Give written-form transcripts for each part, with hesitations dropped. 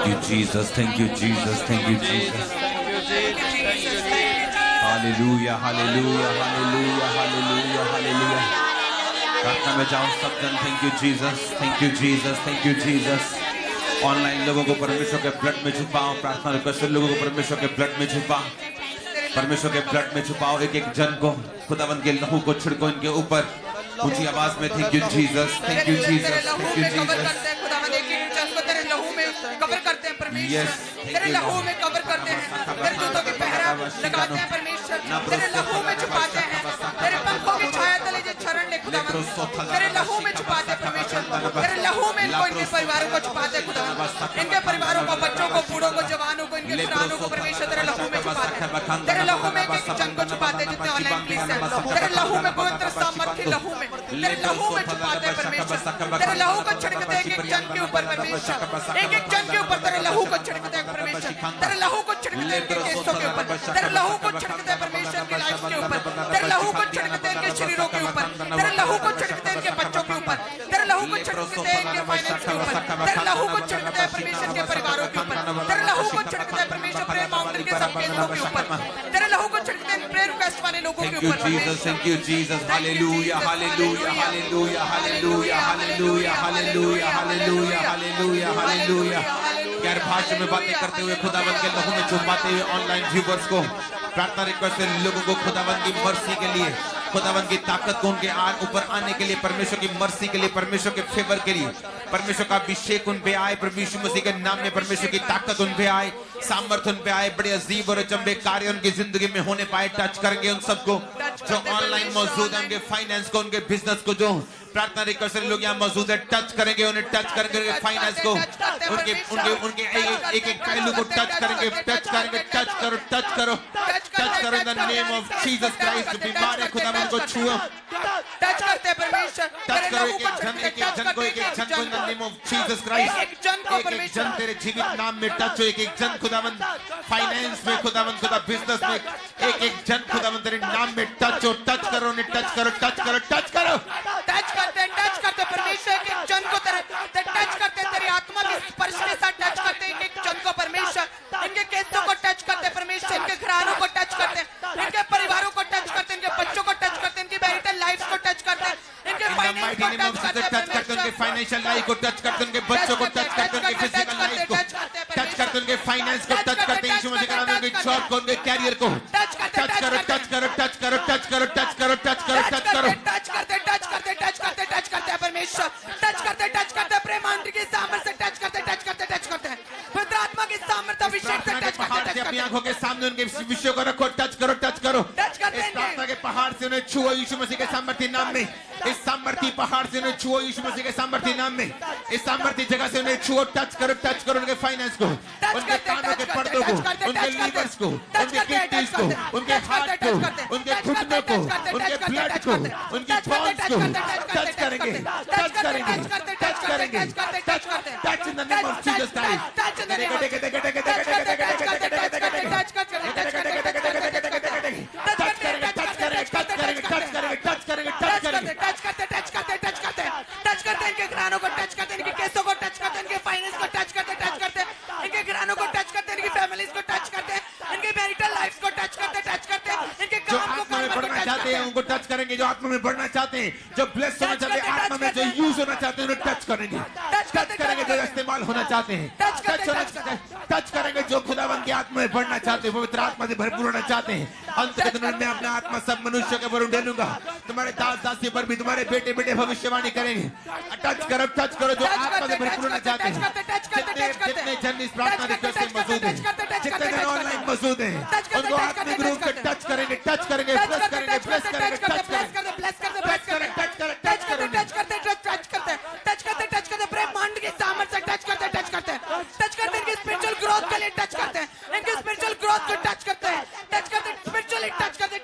you, Jesus. Thank you, Jesus. Thank you, Jesus. Hallelujah, hallelujah, hallelujah, hallelujah, hallelujah. प्रार्थना में जाओ सब जन. Thank you, Jesus. Thank you, Jesus. Thank you, Jesus. Online लोगों को परमेश्वर के ब्लड में छुपाओ. प्रार्थना रिक्वेस्ट लोगों को परमेश्वर के ब्लड में छुपाओ. परमेश्वर के ब्लड में छुपाओ. एक एक जन को खुदावंद के लहू को छिड़को इनके ऊपर. ऊंची आवाज में thank you Jesus. Thank you Jesus. Thank you Jesus. Cover करते हैं परमेश्वर. तेरे लहू में कवर करते हैं. तेरे जूतों की पहरा लगाते हैं परमेश्वर. तेरे लहू में छुपाते हैं. तेरे पंखों की छाया तले जो शरण ले खुदावंद. तेरे लहू में छुपाते हैं परमेश्वर. तेरे लहू में इनको इनके परिवारों को छुपाते हैं खुदावंद. इनके परिवारों को, बच्चों को, बूढ़ों को, जवानों को, इनके पुरानों को परमेश्वर तेरे लहू में छुपाते हैं. तेरे लहू में एक जन को छुपाते हैं जितने ऑनलाइन प्लीज है. तेरे लहू में पवित्र सामर्थ्य लहू में, तेरे लहू में छुपाते हैं परमेश्वर. तेरे लहू को छिड़कते हैं एक एक जन के ऊपर परमेश्वर. एक एक जन के ऊपर तेरे लहू को छिड़कते हैं परमेश्वर. तेरे लहू को छिड़कते हैं इनके केसों के ऊपर. तेरे लहू को छिड़कते हैं परमेश्वर की लाइफ के ऊपर. तेरे लहू को छिड़कते हैं इनके शरीरों के ऊपर. तेरे लहू को छिड़कते हैं इनके बच्चों के ऊपर. तेरे लहू को छिड़कते हैं इनके फाइनेंस के ऊपर. तेरे लहू को छिड़कते हैं परमेश्वर के परिवारों के ऊपर. तेरे लहू को छिड़कते हैं परमेश्वर प्रेयर माउंटेन के सब केंद्रों के ऊपर. तेरे लहू को छिड़कते हैं प्रेयर रिक्वेस्ट वाले लोगों के ऊपर. Thank you, Jesus. Hallelujah, hallelujah, hallelujah, hallelujah, hallelujah, hallelujah, hallelujah, hallelujah, hallelujah. गैर भाषा में बातें करते हुए खुदावंद के लहू में छुपाते हुए ऑनलाइन व्यूअर्स को प्रार्थना रिक्वेस्ट है लोगों को खुदावंद की मर्सी के लिए, खुदावंद की ताकत को उनके ऊपर आने के लिए, परमेश्वर की मर्सी के लिए, परमेश्वर के फेवर के लिए, परमेश्वर का अभिषेक उन पे आए. प्रभु यीशु मसीह के नाम में परमेश्वर की ताकत उन पे आए, सामर्थ्य उन पे आए. बड़े अजीब और अचंभे कार्य उनकी जिंदगी में होने पाए. टच करेंगे उन सबको जो ऑनलाइन मौजूद है, उनके फाइनेंस को, उनके बिजनेस को. जो प्रार्थना रिक्वेस्ट लोग यहाँ मौजूद है टच करेंगे उन्हें. टच करेंगे उनके फाइनेंस को, उनके उनके उनके एक एक पहलू को टच करेंगे. टच करेंगे. टच करो, टच करो, टच करो इन the name of Jesus Christ. बीमार है खुदा उनको छुओ. टच करते हैं परमेश्वर. टच करो एक एक जन को, एक एक जन को इन the name of Jesus Christ. एक एक जन तेरे जीवित नाम में टच हो. एक एक जन खुदावंद फाइनेंस में, खुदावंद खुदा बिजनेस में, एक एक जन खुदावंद तेरे नाम में टच हो. टच करो उन्हें. टच करो, टच करो, टच करो. टच करते परमेश्वर. एक एक जन को तेरे टच करते, तेरी आत्मा के स्पर्श के साथ टच करते एक एक जन को परमेश्वर. इनके केसों को टच करते परमेश्वर. इनके घरानों को टच करते, इनके परिवारों को टच करते, इनके बच्चों को टच करते, इनकी मैरिटल लाइफ को टच करते, इनके फाइनेंस को टच करते, उनके फाइनेंशियल लाइफ को टच करते, उनके बच्चों को टच करते, उनके फिजिकल लाइफ को टच करते, उनके फाइनेंस को टच करते. यीशु मसीह के नाम में उनके जॉब को, उनके कैरियर को टच करो, टच करो, टच करो, टच करो, टच करो, टच करो, टच करो, टच करो. परमेश्वर टच करते प्रेमांड के सामर्थ्य से टच करते पवित्र आत्मा के सामर्थ्य अभिषेक से टच करते. अपनी आंखों के सामने उनके विषयों को रखो. टच करो, टच करो. इस प्रार्थना के पहाड़ से उन्हें छुओ यीशु मसीह के सामर्थ्य नाम में. इस सामर्थ्य पहाड़ से उन्हें छुओ यीशु मसीह के सामर्थ्य नाम में. इस सामर्थ्य जगह से उन्हें छुओ. टच करो, टच करो उनके फाइनेंस को, उनके कानों के पर्दों को, उनके लीवर्स को, उनके किडनीज को, उनके हार्ट को, उनके घुटनों को, उनके ब्लड को, उनकी बोन्स को टच करेंगे. टच करेंगे, टच करेंगे. Touch in the name of Jesus Christ. Touch करते इनके घरानों को टच करते, इनके केसों को टच करते, इनके फाइनेंस को टच करते, इनके घरानों को टच करते, इनकी फैमिलीज को टच करते, इनके मैरिटल लाइफ को टच करते, इनके जो आत्मा में बढ़ना चाहते हैं उनको टच करेंगे. जो आत्मा में बढ़ना चाहते हैं, जो ब्लेस होना चाहते हैं, आत्मा में जो यूज होना चाहते हैं उन्हें टच करेंगे. टच करेंगे जो इस्तेमाल होना चाहते हैं. टच करेंगे जो खुदावंद की आत्मा में बढ़ना चाहते हैं, पवित्र आत्मा से भरपूर होना चाहते हैं. अंत के दिनों में अपना आत्मा सब मनुष्य के ऊपर उंडेलूंगा. तुम्हारे दास दासी पर भी, तुम्हारे बेटे बेटे भविष्यवाणी करेंगे. टच करो जो आत्मा से भरपूर होना चाहते हैं. जितने जन इस प्रार्थना रिक्वेस्ट में मौजूद हैं, जितने जन ऑनलाइन मौजूद हैं, उनको आत्मिक रूप से टच करेंगे, टच करेंगे, प्रेस करेंगे, प्रेस करेंगे, टच करते ब्रह्मांड के सामर्थ्य से टच करते इनके स्पिरिचुअल ग्रोथ के लिए टच करते हैं, इनके स्पिरिचुअल ग्रोथ को टच करते हैं, स्पिरिचुअली टच करते.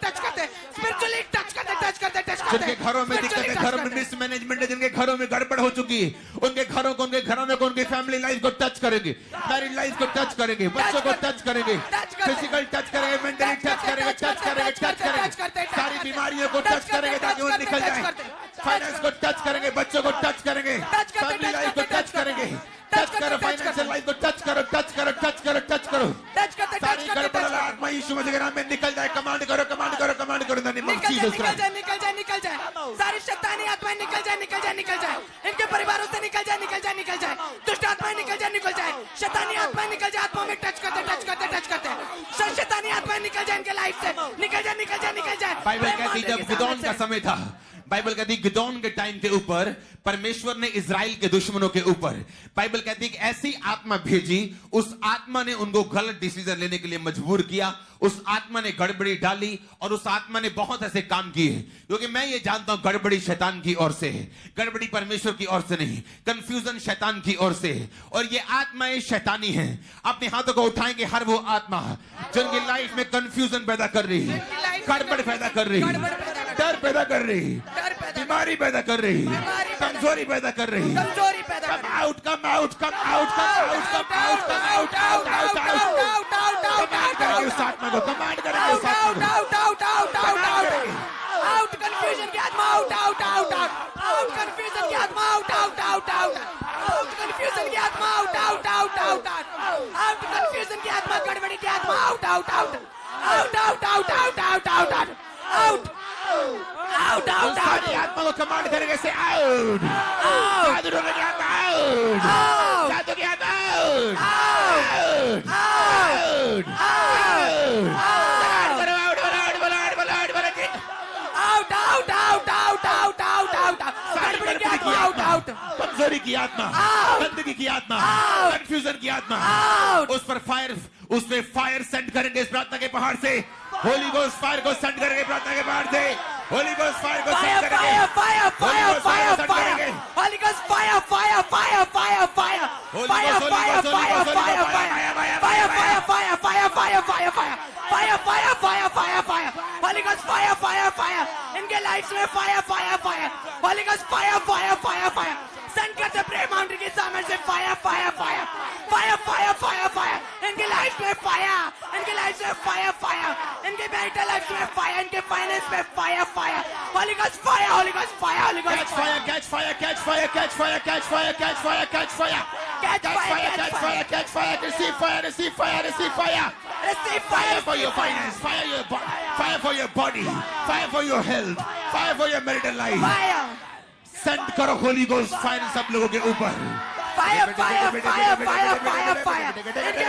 जिनके घरों में दिक्कत है, घरों में मिसमैनेजमेंट है, जिनके घरों में में गड़बड़ हो चुकी है, उनके घरों को, उनके घरानों को, उनकी फैमिली लाइफ को टच करेंगे, मैरिड लाइफ को टच करेंगे, बच्चों को टच करेंगे, फिजिकल टच करेंगे, मेंटली टच करेंगे, टच करेंगे, सारी बीमारियों को टच करेंगे ताकि वो निकल जाए, फाइनेंस को टच करेंगे, बच्चों को टच करेंगे, फैमिली लाइफ को टच करेंगे, टच करो, फाइनेंशियल लाइफ को टच करो, टच करो, टच करो, टच करो, सारी गड़बड़ आत्मा यीशु मसीह के नाम में निकल जाए। कमांड करो, कमांड करो, कमांड करो, निकल जाए, सारी शैतानी आत्माएं निकल जाए, इनके परिवारों से निकल जाए, दुष्ट आत्माएं निकल जाए, शैतानी आत्माएं निकल जाए, आत्माओं में टच करते, शैतानी आत्माएं निकल जाए इनके लाइफ से, निकल जाए। बाइबल कहती जब गिदोन का समय था, बाइबल कहती गिदोन के टाइम के ऊपर परमेश्वर ने इजराइल के दुश्मनों के ऊपर, बाइबल कहती कि ऐसी आत्मा भेजी, उस आत्मा ने उनको गलत डिसीजन लेने के लिए मजबूर किया, उस आत्मा ने गड़बड़ी डाली और उस आत्मा ने बहुत ऐसे काम किए। क्योंकि मैं ये जानता हूं गड़बड़ी शैतान की ओर से है, गड़बड़ी परमेश्वर की ओर से नहीं, कंफ्यूजन शैतान की ओर से है, और ये आत्माएं शैतानी हैं। अपने हाथों को उठाएंगे हर वो आत्मा जो उनकी लाइफ में कंफ्यूजन पैदा कर रही है, गड़बड़ पैदा कर रही है, डर पैदा कर रही है, बीमारी पैदा कर रही है, कमजोरी पैदा कर रही है। कम out, come out, come out, come out, come out, come out, out, out, out, command करेंगे उस आत्मा को, कमांड करेंगे उस आत्मा को, आउट कंफ्यूजन की आत्मा, आउट कंफ्यूजन की आत्मा, आउट कंफ्यूजन की आत्मा, आउट कंफ्यूजन की आत्मा, गड़बड़ी की आत्मा, आउट सारी आत्मा को कमांड करेंगे से आउट, जादू की आत्मा आउट, जादू की आत्मा आउट, आउट, आउट, आउट, करो आउट, आउट, कमजोरी की आत्मा, गंदगी की आत्मा, कंफ्यूजन की आत्मा, उस पर फायर सेंड करेंगे इस प्रार्थना के पहाड़ से, होली गोस्ट फायर को सेंड करेंगे प्रार्थना के पहाड़ से, होली गोस्ट फायर को सेंड करेंगे, Holy Ghost fire, इनके लाइफ में fire, Holy Ghost fire, send करते प्रेयर माउंटेन के सामने से फायर, इनके लाइफ में फायर, इनके लाइफ में फायर, इनके मैरिटल लाइफ में फायर, इनके फाइनेंस में fire, Holy Ghost fire, Holy Ghost fire, Holy Ghost fire, catch fire, catch fire, catch fire, catch fire, catch fire, catch fire, catch fire, catch fire, catch fire, receive fire, receive fire, receive fire, receive fire for your finance, fire for your body, fire for your health, fire for your marital life, fire, send करो Holi ghost fire सब लोगों के ऊपर, fire, इनके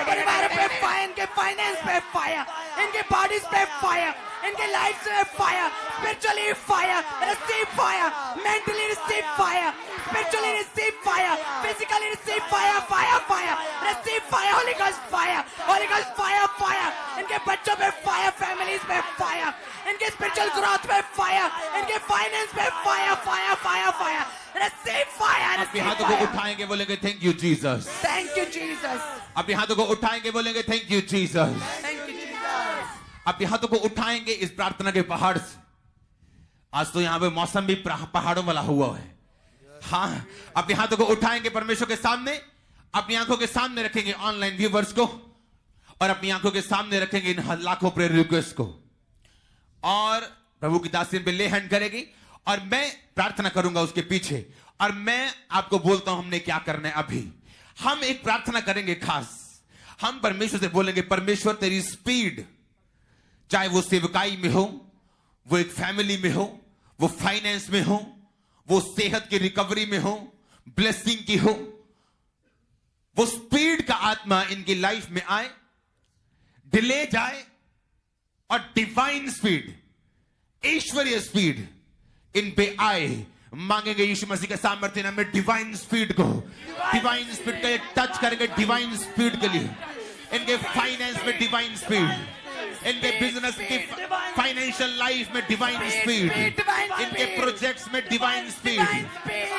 परिवार पे fire, इनके finance पे फायर, इनके बॉडीज पे फायर, इनके लाइफ में fire, spiritually fire, receive fire, mentally receive fire, spiritually receive fire, physically receive fire, receive fire, Holy Ghost fire, इनके बच्चों पे fire, families पे fire, इनके spiritual growth पे fire, इनके finance पे fire, receive fire, अपने हाथों को उठाएंगे बोलेंगे thank you Jesus, thank you Jesus, अपने हाथों को उठाएंगे बोलेंगे thank you Jesus, thank you Jesus, अपने हाथों को उठाएंगे इस प्रार्थना के पहाड़ से। आज तो यहाँ पे मौसम भी पहाड़ों वाला हुआ है, हाँ, अपने हाथों को उठाएंगे परमेश्वर के सामने, अपनी आंखों के सामने रखेंगे ऑनलाइन व्यूवर्स को, और अपनी आंखों के सामने रखेंगे इन लाखों प्रेयर रिक्वेस्ट को, और प्रभु की दासी पे ले हैंड करेगी और मैं प्रार्थना करूंगा उसके पीछे, और मैं आपको बोलता हूं हमने क्या करना है। अभी हम एक प्रार्थना करेंगे खास, हम परमेश्वर से बोलेंगे परमेश्वर तेरी स्पीड, चाहे वो सेवकाई में हो, वो एक फैमिली में हो, वो फाइनेंस में हो, वो सेहत की रिकवरी में हो, ब्लेसिंग की हो, वो स्पीड का आत्मा इनकी लाइफ में आए, डिले जाए, और डिवाइन स्पीड, ईश्वरीय स्पीड इन पे आए। मांगेंगे यीशु मसीह के सामर्थ्य नाम में डिवाइन स्पीड को, डिवाइन स्पीड का एक टच करेंगे डिवाइन स्पीड के लिए, इनके फाइनेंस में डिवाइन स्पीड, इनके बिजनेस की फाइनेंशियल लाइफ में डिवाइन स्पीड, इनके प्रोजेक्ट्स में डिवाइन स्पीड,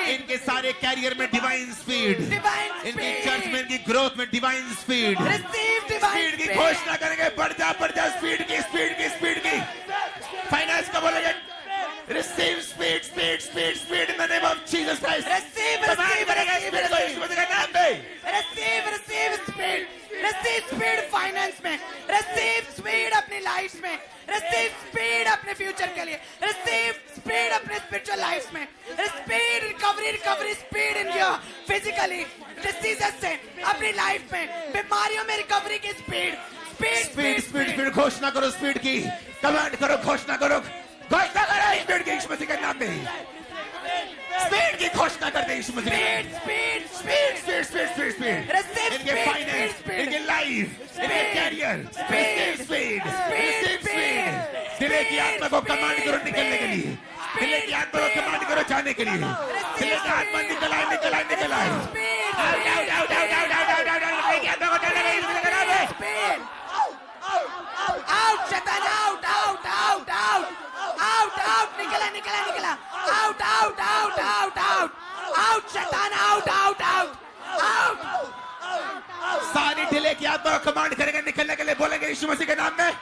इनके सारे कैरियर में डिवाइन स्पीड, इनकी चर्च में इनकी ग्रोथ में डिवाइन स्पीड, स्पीड की घोषणा करेंगे, बढ़ जा स्पीड की फाइनेंस का बोलेंगे Receive speed, speed, speed, speed in the name of Jesus Christ. Receive, Command receive, करेगा receive, speed को यीशु मसीह के नाम में. receive speed, receive speed finance में, receive speed अपनी लाइफ में, receive speed अपने फ्यूचर के लिए, receive speed अपने स्पिरिचुअल लाइफ में, speed recovery speed in your physically diseases से अपनी लाइफ में, बीमारियों में रिकवरी की स्पीड स्पीड स्पीड स्पीड घोषणा करो स्पीड की. कमांड करो, घोषणा करो स्पीड की यीशु मसीह के नाम में. स्पीड की घोषणा करते हैं यीशु मसीह के नाम में. Speed speed speed speed speed Receive इनके speed, फाइनेंस, speed, इनके लाइफ, इनके career. Receive speed, receive speed, speed. दिले की आत्मा को कमांड करो निकलने के लिए. दिले की आत्मा को कमांड करो जाने के लिए. दिले की आत्मा निकल आए, निकल आए, निकल आए. Out out out out out out out out. दिले की आत्मा को जाने के लिए यीशु मसीह के नाम में. स्पीड आउट शैतान out out out out out out निकला out out out out out out शैतान आउट आउट आउट आउट सारी ढिले की आत्मा को कमांड करेगा निकलने के लिए. बोलेंगे यीशु मसीह के नाम में.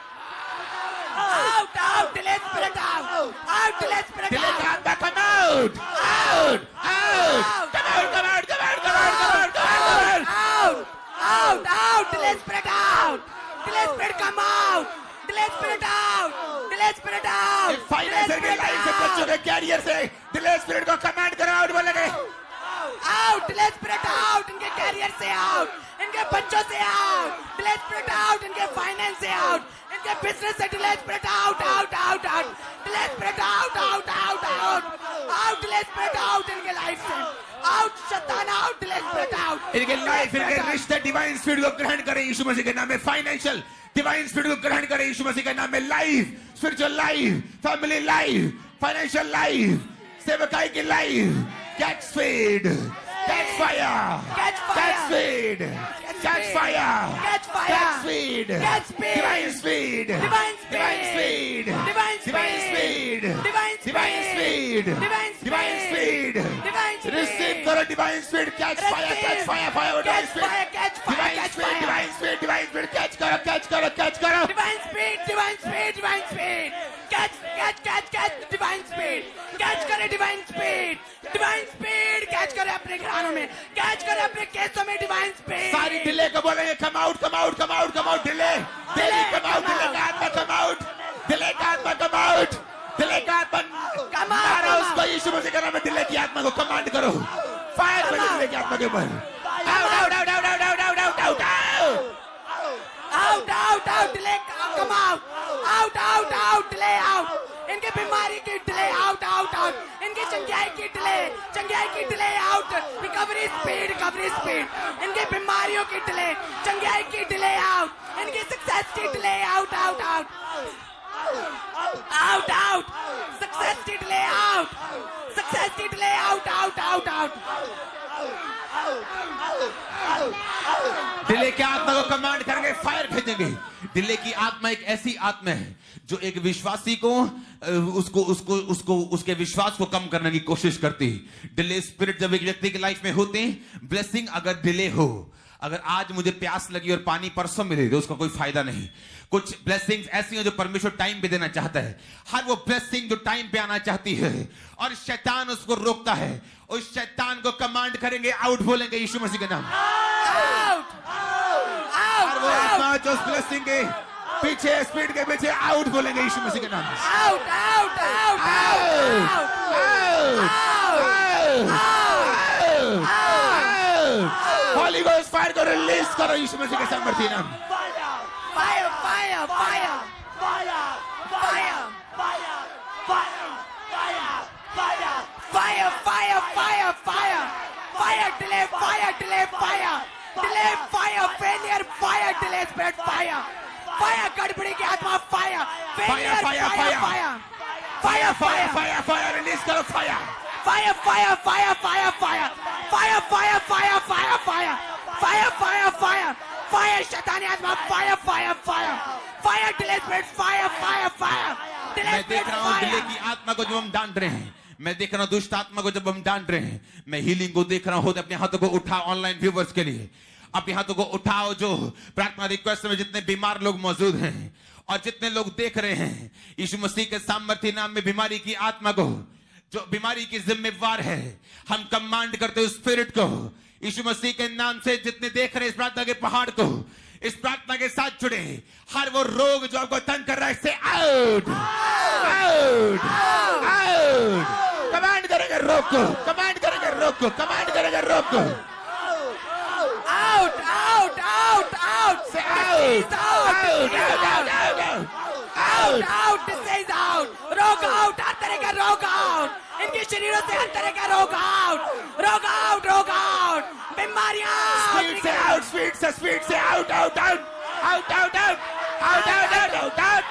Out out delay spirit out delay spirit ढिले की आत्मा come out out out. Come out come out come out come out come out come out. Out out delay spirit come out delay spirit out financer के life से, बच्चों के career से delay spirit को command करो. Out बोलेंगे. Out delay spirit out इनके career से आउट, इनके बच्चों से आउट डिले स्पिरिट आउट, इनके फाइनेंस से आउट, इनके बिजनेस से delay spirit out out out out delay spirit out out out out out delay spirit out इनके लाइफ से आउट शैतान आउट डिले स्पिरिट आउट इनके लाइफ, इनके रिश्ते डिवाइन स्पिरिट को ग्रहण करें यीशु मसीह के नाम में. फाइनेंशियल डिवाइन स्पिरिट को ग्रहण करें यीशु मसीह के नाम में. Life, spiritual life, family life, financial life, सेवकाई की life. Catch speed, catch fire, catch speed, catch fire, catch speed, divine speed, divine speed, divine speed, divine speed, divine speed. Receive करो divine speed. Catch fire, catch fire, fire, divine speed, divine speed, divine speed, divine speed. Catch करो, catch करो, catch करो. divine speed catch divine speed catch करे अपने घरानों में, catch करे अपने केसों में divine speed. सारी डिले को बोलेंगे कम out come out come out come out. Delay delay कम आउट. डिले का आत्मा कम आउट. डिले का आत्मा कम आउट. डिले का आत्मा मारो उसको यीशु मसीह के नाम में. डिले की आत्मा को कमांड करो. फायर करो डिले की आत्मा के ऊपर. Out out out out out out out out out out delay come out delay out इनके बीमारी की डिले आउट इनकी चंगाई की डिले आउट रिकवरी स्पीड इनके बीमारियों की डिले चंगाई की डिले आउट इनकी सक्सेस की डिले आउट सक्सेस की डिले आउट डिले की आत्मा को कमांड करेंगे, फायर भेजेंगे. डिले की आत्मा एक ऐसी आत्मा है जो एक विश्वासी को उसके विश्वास को कम करने की कोशिश करती है. डिले स्पिरिट जब एक व्यक्ति की लाइफ में होते हैं, ब्लेसिंग अगर डिले हो, अगर आज मुझे प्यास लगी और पानी परसों मिले तो उसका कोई फायदा नहीं. कुछ ब्लेसिंग्स ऐसी हैं जो परमेश्वर टाइम पे देना चाहता है. हर वो ब्लेसिंग जो टाइम पे आना चाहती है और शैतान उसको रोकता है, उस शैतान को कमांड करेंगे, आउट बोलेंगे यीशु मसीह के नाम. और वो आत्मा जो उस ब्लेसिंग के पीछे, स्पीड के पीछे, आउट बोलेंगे यीशु मसीह के नाम. होली गोस्ट फायर को रिलीज करो यीशु मसीह के सामर्थ्य नाम. फायर गड़बड़ी की आत्मा फायर रिलीज करो. फायर शैतानी आत्मा फायर डिले स्पिरिट फायर मैं देख रहा हूँ डिले की आत्मा को जब हम डांट रहे हैं, मैं देख रहा हूँ दुष्ट आत्मा को जब हम डांट रहे हैं, मैं हीलिंग को देख रहा हूँ. अपने हाथों को उठाओ ऑनलाइन व्यूवर्स के लिए, अपने हाथों को उठाओ जो प्रार्थना रिक्वेस्ट में जितने बीमार लोग मौजूद हैं, और जितने लोग देख रहे हैं यीशु मसीह के सामर्थ्य नाम में बीमारी की आत्मा को, जो बीमारी की जिम्मेवार है, हम कमांड करते हैं उस स्पिरिट को यीशु मसीह के नाम से। जितने देख रहे हैं इस प्रार्थना के पहाड़ को, इस प्रार्थना के साथ जुड़े, हर वो रोग जो आपको तंग कर रहा है, से आउट आउट आउट। कमांड करेंगे रोग को, कमांड करेंगे रोग को, कमांड करेंगे रोग को। आउट आउट आउट आउट से out out out out out disease out, रोग आउट, हर तरह का रोग आउट, इनके शरीरों से हर तरह का रोग आउट, रोग आउट, रोग आउट, बीमारियां स्पीड से आउट, स्पीड से out out out out out out out out out out.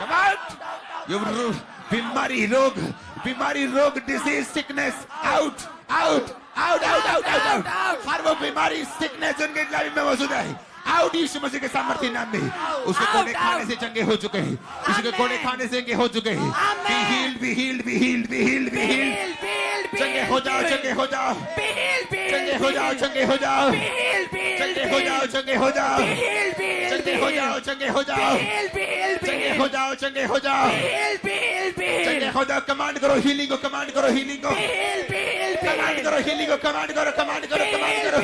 Come out. ये बीमारी रोग disease sickness out out out out out out out. हर वो बीमारी सिकनेस उनके लाइफ में मौजूद है, आउट यीशु मसीह के सामर्थ्य नाम में। उसके कोड़े खाने से चंगे हो चुके हैं, उसके कोड़े खाने से चंगे हो चुके हैं। Be healed be healed be healed be healed be healed. चंगे हो जाओ, चंगे हो जाओ, चंगे हो जाओ, चंगे हो जाओ, चंगे हो जाओ, चंगे हो जाओ, चंगे हो जाओ, चंगे हो जाओ, चंगे हो जाओ, चंगे हो जाओ, चंगे हो जाओ। कमांड करो हीलिंग को, कमांड करो हीलिंग को, कमांड करो हीलिंग को, कमांड करो, कमांड करो, कमांड करो।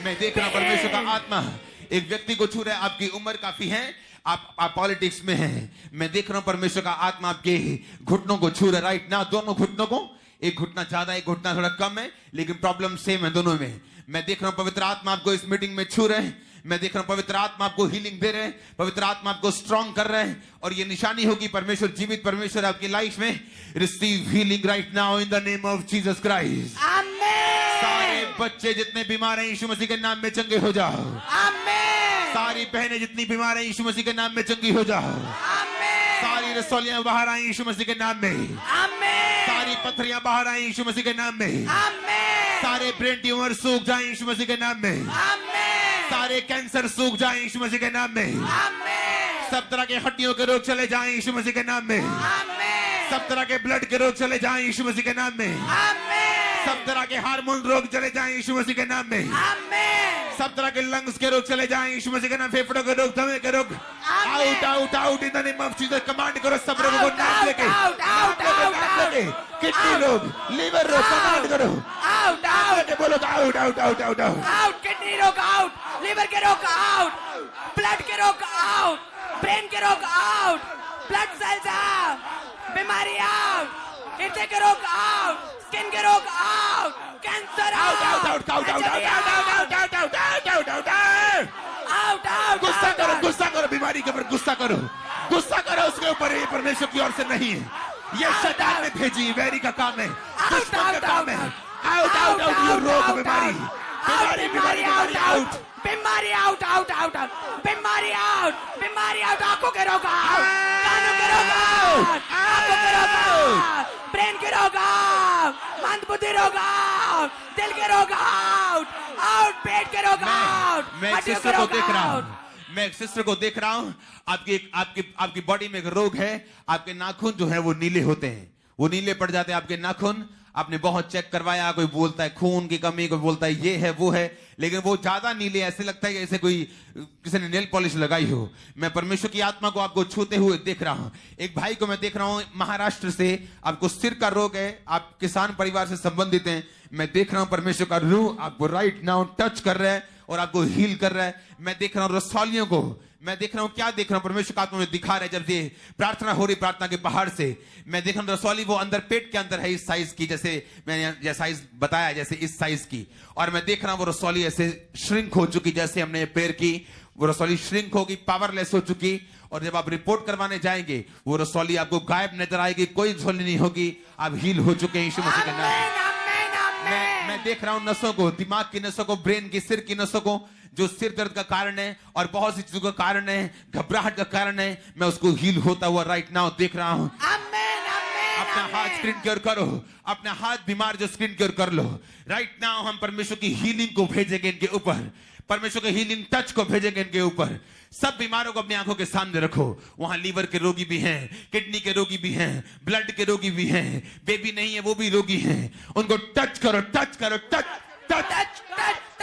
मैं देख रहा हूं परमेश्वर का आत्मा एक व्यक्ति को छू रहा है। आपकी उम्र काफी है, आप पॉलिटिक्स में हैं। मैं देख रहा हूं परमेश्वर का आत्मा आपके घुटनों को छू रहा है राइट नाउ, दोनों घुटनों को। एक घुटना ज्यादा, एक घुटना थोड़ा कम है, लेकिन प्रॉब्लम सेम है दोनों में। मैं देख रहा हूं पवित्र आत्मा आपको इस मीटिंग में छू रहे हैं। मैं देख रहा हूं पवित्र आत्मा आपको हीलिंग दे रहे हैं, पवित्र आत्मा आपको स्ट्रॉन्ग कर रहे हैं। और ये निशानी होगी परमेश्वर, जीवित परमेश्वर आपकी लाइफ में। Receive healing right now in the name of Jesus Christ. आमीन। सारे बच्चे जितने बीमार हैं यीशु मसीह के नाम में चंगे हो जाओ। आमीन। सारी बहनें जितनी बीमार हैं यीशु मसीह के नाम में चंगी हो जाओ। आमीन। सारी रसौलियां बाहर आई यीशु मसीह के नाम में। आमीन। सारी पथरियां बाहर आई यीशु मसीह के नाम में। आमीन। सारे ब्रेन ट्यूमर सूख जाए यीशु मसीह के नाम में। आमीन। सारे कैंसर सूख जाए यीशु मसीह के नाम में। आमीन। सब तरह के हड्डियों के रोग चले जाएं यीशु मसीह के नाम में। आमीन। सब तरह के ब्लड के रोग चले जाएं यीशु मसीह के नाम में। आमीन। सब तरह के हार्मोन रोग चले जाएं यीशु मसीह के नाम में। आमीन। सब तरह के लंग्स के रोग चले जाएं यीशु मसीह के नाम। फेफड़ों के रोग, दमे के रोग, out out out in the name of Jesus. Command करो सब रोगों को नाम लेके, नाम लेके। किडनी रोग, लीवर रोग, कमांड करो आउट आउट। बोलो out out out out out out. Kidney रोग आउट, लिवर के रोग आउट, ब्लड के रोग आउट, ब्रेन के रोग आउट, ब्लड सेल्स आउट, बीमारी आउट, हृदय के रोग आउट, स्किन के रोग out, cancer out out out out out out out out out out out out out. गुस्सा करो, गुस्सा करो, बीमारी के ऊपर गुस्सा करो, गुस्सा करो उसके ऊपर। ये परमेश्वर की ओर से नहीं है, ये शैतान ने भेजी, वैरी का काम है, दुश्मन का काम है। आउट आउट आउट ये रोग, बीमारी बीमारी बीमारी बीमारी आउट, बीमारी आउट आउट आउट आउट, बीमारी आउट, बीमारी आउट। आंखों के रोग आउट, कानों के रोग आउट, आंखों के रोग आउट, ब्रेन के रोग आउट, मंदबुद्धि रोग आउट, दिल के रोग आउट, आउट, पेट के रोग आउट। मैं एक सिस्टर को देख रहा हूँ, मैं एक सिस्टर को देख रहा हूँ। आपकी बॉडी में एक रोग है, आपके नाखून जो है वो नीले होते हैं, वो नीले पड़ जाते हैं आपके नाखून। आपने बहुत चेक करवाया, कोई बोलता है खून की कमी, कोई बोलता है ये है वो है, लेकिन वो ज्यादा नीले, ऐसे लगता है कि जैसे कोई किसी ने नेल पॉलिश लगाई हो। मैं परमेश्वर की आत्मा को आपको छूते हुए देख रहा हूं। एक भाई को मैं देख रहा हूं महाराष्ट्र से, आपको सिर का रोग है, आप किसान परिवार से संबंधित हैं। मैं देख रहा हूं परमेश्वर का रूह आपको राइट नाउ टच कर रहा है और आपको हील कर रहा है। मैं देख रहा हूं रसौलियों को, मैं देख रहा हूं, क्या देख रहा हूं, परमेश्वर का आत्मा मुझे दिखा रहा है। जब ये प्रार्थना हो रही, प्रार्थना के पहाड़ से मैं देख रहा हूं रसौली वो अंदर पेट के अंदर है, इस साइज की, जैसे मैंने साइज बताया, जैसे इस साइज की। और मैं देख रहा हूं वो रसौली ऐसे श्रिंक हो चुकी, जैसे हमने पैर की, वो रसौली श्रिंक होगी, पावरलेस हो चुकी। और जब आप रिपोर्ट करवाने जाएंगे वो रसौली आपको गायब नजर आएगी, कोई रसौली नहीं होगी, आप हील हो चुके हैं यीशु मसीह के नाम। मैं देख रहा हूं नसों को, दिमाग की नसों को, ब्रेन की, सिर की नसों को, जो सिर दर्द का कारण है और बहुत सी चीजों का कारण है, घबराहट का कारण है, मैं उसको हील होता हुआ राइट नाउ देख रहा हूं। अपना हाथ स्क्रीन की ओर करो, अपना हाथ बीमार जो स्क्रीन की ओर कर लो। राइट नाउ हम परमेश्वर की हीलिंग को भेजेंगे इनके ऊपर, परमेश्वर के हीलिंग टच को भेजेंगे इनके ऊपर। सब बीमारों को अपनी आंखों के सामने रखो। वहां लीवर के रोगी भी हैं, किडनी के रोगी भी हैं, ब्लड के रोगी भी हैं, बेबी नहीं है वो भी रोगी हैं। उनको टच करो, टच करो, टच टच टच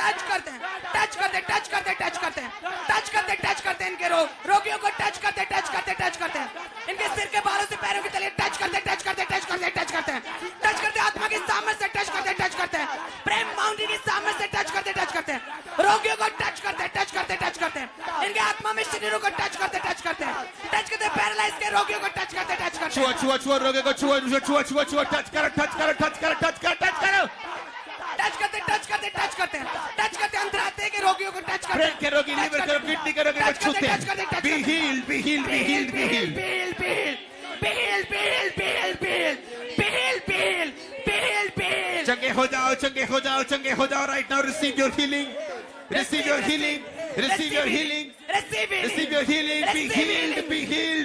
टच करते हैं, टच करते टच करते टच करते हैं, टच करते टच करते हैं, इनके रोगियों को टच करते टच करते टच करते हैं, इनके सिर के बालों से पैरों के तले टच करते टच करते टच करते टच करते हैं, टच करते आत्मा की सामर्थ से टच करते टच करते हैं, प्रेम माउंटेन की सामर्थ से टच करते हैं, रोगियों को टच करते टच करते हैं, इनके आत्मा में शरीरों को टच करते पैरालाइज के रोगियों को टच करते हैं। छुआ रोगियों को छुआ टच करो टच करते अंतरात्मा के रोगियों को टच करते, ब्रेन के रोगी, लीवर के रोगी, किडनी के रोगी को छूते हैं। बी हील्ड चंगे हो जाओ right now. Receive your healing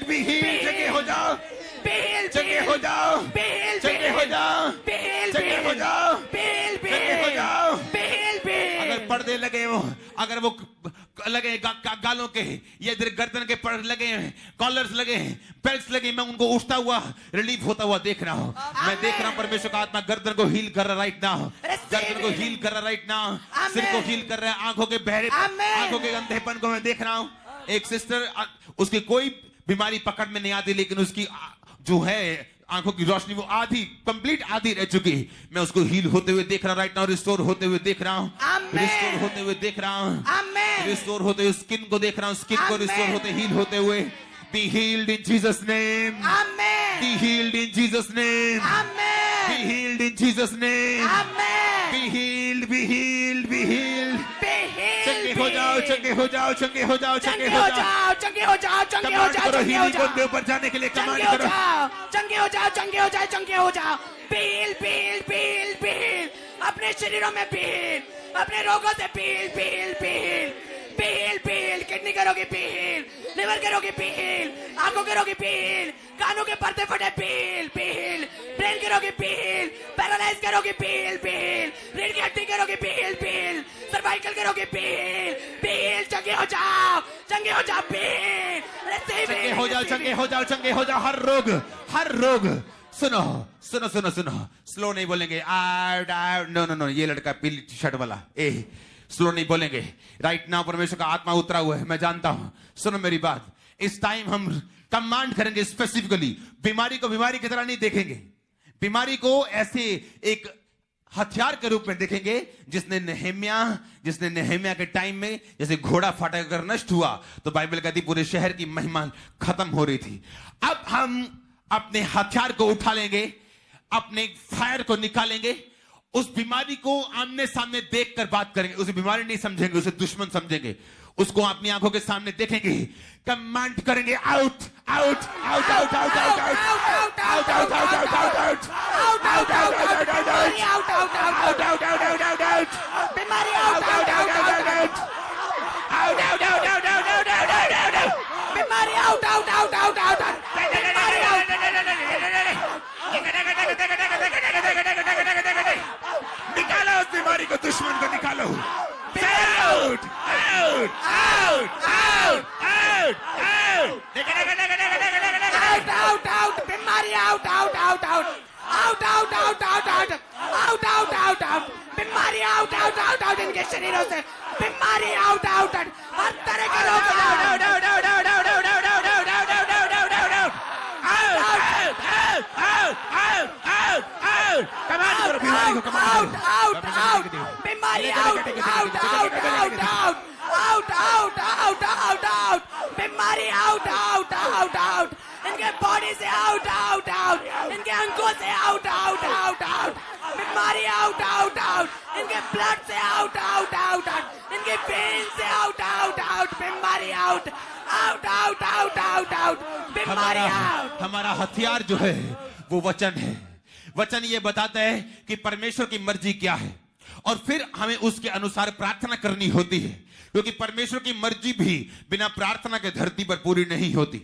be healed चंगे हो जाओ। अगर पर्दे लगे हो, अगर वो लगे गालों के, ये इधर गर्दन के पर्दे लगे हैं, कॉलर्स लगे हैं, बेल्ट्स लगे, मैं उनको उठता हुआ रिलीफ होता हुआ देख रहा हूँ। मैं देख रहा हूँ परमेश्वर का आत्मा गर्दन को हील कर रहा राइट नाउ, गर्दन को हील कर रहा राइट नाउ, सिर को हील कर रहा है, आंखों के बहरे, आंखों के अंधेपन को मैं देख रहा हूँ। एक सिस्टर, उसकी कोई बीमारी पकड़ में नहीं आती, लेकिन उसकी जो है आंखों की रोशनी वो कंप्लीट आधी रह चुकी। मैं उसको हील होते हुए देख रहा हूं राइट नाउ, रिस्टोर होते हुए देख रहा हूं, रिस्टोर होते हुए स्किन को देख रहा हूं, स्किन को रिस्टोर होते, हील होते हुए। Be healed in Jesus name. Amen. Be healed in Jesus name. Amen. Be healed in Jesus name. Amen. Be healed, be healed, be healed. Be healed. चंगे हो जाओ। हीलिंग के ऊपर जाने के लिए कमांड करो। चंगे हो जाओ। पील अपने शरीरों में पील, अपने रोगों से पील, किडनी के रोगी पील, लिवर के रोगी पील, आंखों के रोगी पील, कानों के पर्दे फटे पील, ब्रेन के रोगी पील, पैरालाइज के रोगी पील, रीढ़ की हड्डी के रोगी पील, सर्वाइकल के रोगी पील, चंगे हो जाओ पील, चंगे हो जाओ। हर रोग सुनो, स्लो नहीं बोलेंगे। नो, ये लड़का पीली टी शर्ट वाला, स्लो नहीं बोलेंगे। राइट नाउ परमेश्वर का आत्मा उतरा हुआ है, मैं जानता हूं। सुनो मेरी बात, इस टाइम हम कमांड करेंगे स्पेसिफिकली। बीमारी को बीमारी की तरह नहीं देखेंगे, बीमारी को ऐसे एक हथियार के रूप में देखेंगे जिसने नेहेमिया के टाइम में जैसे घोड़ा फाटा कर नष्ट हुआ, तो बाइबल कहती पूरे शहर की महिमा खत्म हो रही थी। अब हम अपने हथियार को उठा लेंगे, अपने फायर को निकालेंगे, उस बीमारी को आमने सामने देखकर बात करेंगे। उसे बीमारी नहीं समझेंगे, उसे दुश्मन समझेंगे, उसको अपनी आंखों के सामने देखेंगे, कमांड करेंगे आउट। निकालो उस बीमारी को, दुश्मन को निकालो। बीमारी इनके शरीरों से, बीमारी आउट, हर तरह के लोग बीमारी आउट, बीमारी आउट, इनके बॉडी से आउट, इनके अंगों से आउट, बीमारी आउट, इनके ब्लड से आउट, इनके वेन से आउट, बीमारी आउट, बीमारी आउट। हमारा हथियार जो है वो वचन है। वचन ये बताता है कि परमेश्वर की मर्जी क्या है, और फिर हमें उसके अनुसार प्रार्थना करनी होती है, क्योंकि परमेश्वर की मर्जी भी बिना प्रार्थना के धरती पर पूरी नहीं होती।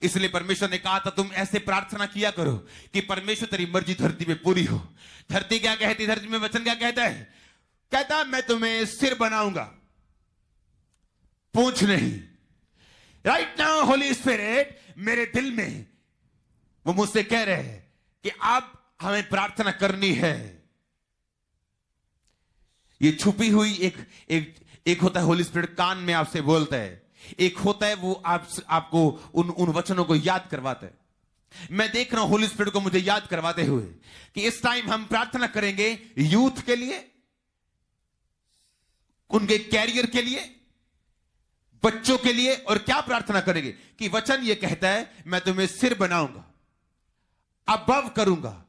इसलिए परमेश्वर ने कहा था तुम ऐसे प्रार्थना किया करो कि परमेश्वर तेरी मर्जी धरती पे पूरी हो। धरती क्या कहती, धरती में वचन क्या कहता है? कहता मैं तुम्हें सिर बनाऊंगा, पूंछ नहीं। राइट नाउ होली स्पिरिट मेरे दिल में वो मुझसे कह रहे हैं कि अब हमें प्रार्थना करनी है। ये छुपी हुई एक होता है होली स्पिरिट कान में आपसे बोलता है, एक होता है वो आपको उन वचनों को याद करवाता है। मैं देख रहा हूं होली स्पिरिट को मुझे याद करवाते हुए कि इस टाइम हम प्रार्थना करेंगे यूथ के लिए, उनके कैरियर के लिए, बच्चों के लिए। और क्या प्रार्थना करेंगे कि वचन ये कहता है मैं तुम्हें सिर बनाऊंगा, अबव करूंगा,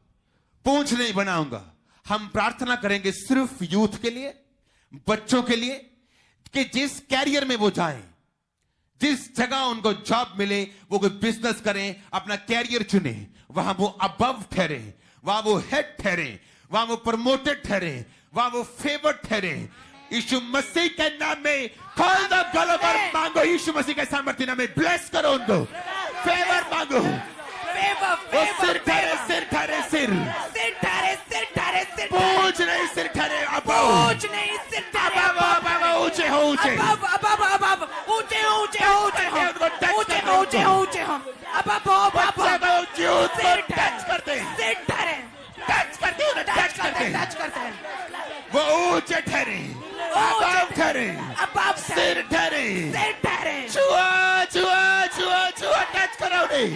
पूंछ नहीं बनाऊंगा। हम प्रार्थना करेंगे सिर्फ यूथ के लिए, बच्चों के लिए, कि जिस कैरियर में वो जाएं, जिस जगह उनको जॉब मिले, वो कोई बिजनेस करें, अपना कैरियर चुने, वहां वो अबव ठहरे, वहां वो हेड ठहरे, वहां वो प्रमोटेड ठहरे, वहां वो फेवर्ड ठहरे। यीशु मसीह के नाम में खोल दो गलों पर मांगो, यीशु मसीह के सामर्थ्य नाम में ब्लेस करो उनको, फेवर मांगो। वो सिर ठहरे, सिर ठहरे, सिर पूछ नहीं, सिर ठहरे, पूछ नहीं, सिर ठहरे, ऊंचे हो, ऊंचे ऊंचे हो, ऊंचे हो, ऊंचे हो, ऊंचे हो, ऊंचे हो, ऊंचे हो, टच करते, सिर ठहरे, टच करते, टच करते, टच करते हैं, वो ऊंचे ठहरे, अबव ठहरे, सिर ठहरे, सिर ठहरे, छुआ छुआ छुआ छुआ, टच करो उन्हें,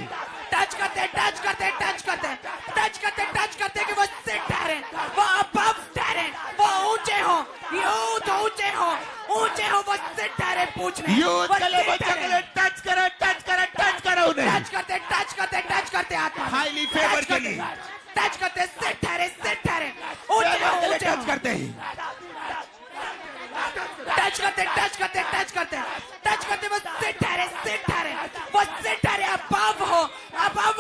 टच करते, टच करते, टच करते, टच करते, टच करते कि वो सिर ठहरे, वो अबव ठहरे, वो ऊंचे हो, यूथ ऊंचे हो, ऊंचे हो, वो सिर ठहरे, पूछ नहीं, यूथ के लिए, बच्चों के लिए टच करो, टच करो, टच करो उन्हें, टच करते, टच करते, टच करते, आत्मा हाईली फेवर के लिए टच करते, सिर ठहरे, ऊंचे हो, ऊंचे हो, टच करते, टच करते, टच करते, टच करते, टच करते, वो सिर ठहरे, वो सिर ठहरे, अबव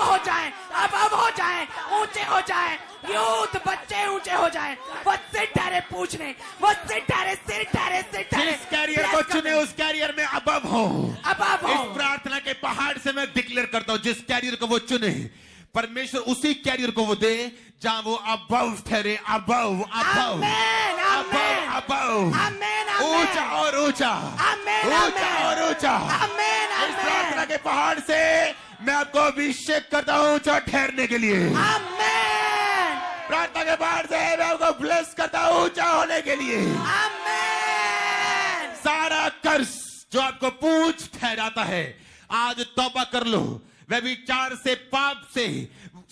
हो जाए, अबव हो जाए, ऊंचे हो जाए, यूथ बच्चे ऊंचे हो जाए, वो सिर ठहरे, पूछने, वो सिर ठहरे, सिर ठहरे, सिर ठहरे। जिस कैरियर को चुने उस कैरियर में अबव हो, अबव हो। इस प्रार्थना के पहाड़ से मैं डिक्लेयर करता हूं, जिस कैरियर को वो चुने परमेश्वर उसी कैरियर को वो दे जहां वो अबव ठहरे, अबव, अबव, अबव, अबव, ऊंचा और ऊंचा, ऊंचा और ऊंचा। इस प्रार्थना के पहाड़ से मैं आपको अभिषेक करता हूं ऊंचा ठहरने के लिए। प्रार्थना के पहाड़ से मैं आपको ब्लेस करता हूं ऊंचा होने के लिए। सारा कर्ज जो आपको पूंछ ठहराता है, आज तौबा कर लो। व्यभिचार से, पाप से,